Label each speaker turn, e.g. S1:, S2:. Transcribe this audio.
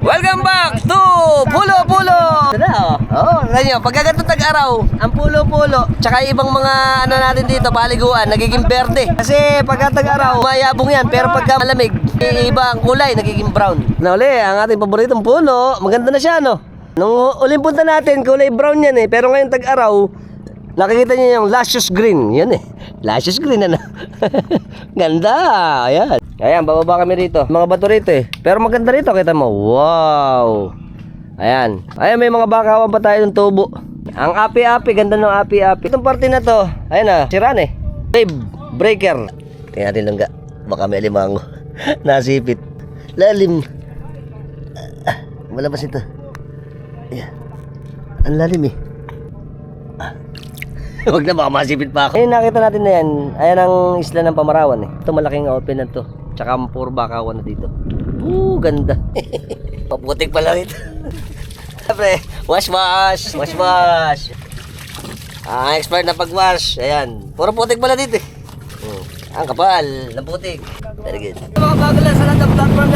S1: Welcome back to Pulo Pulo! Ito ganyan, pagkaganto tag-araw, ang pulo-pulo, tsaka ibang mga ano natin dito, paliguan, nagiging berde. Kasi pagka tag-araw, mayabong yan, pero pagka malamig, iba ang kulay, nagiging brown. Na uli, ang ating paboritong pulo, maganda na siya, no? Nung uling punta natin, kulay brown yan eh, pero ngayon tag-araw, nakikita niyo yung luscious green, yan eh. Luscious green, ano? Ganda, ayan. Ayan, bababa kami rito. Mga bato rito eh. Pero maganda rito, kita mo. Wow. Ayan. Ayan, may mga bakawan pa tayo ng tubo. Ang api-api, ganda ng api-api. Itong parte na to, ayan na, siran eh. Wave breaker. Tingnan natin langga. Baka may alimango. Nasipit. Lalim. Malabas ito. Ayan. Ang lalim eh. Huwag na, baka masipit pa ako. Ayun, nakita natin na yan. Ayan ang isla ng Pamarawan eh. Ito malaking open na to. Tsaka puro bakawan na dito. Ganda. Paputik pala ito. Siyempre, wash. Expert na pag-wash. Ayan. Puro putik pala dito eh. Ang kapal ng putik. Very good. Mga bago lang sa land of platform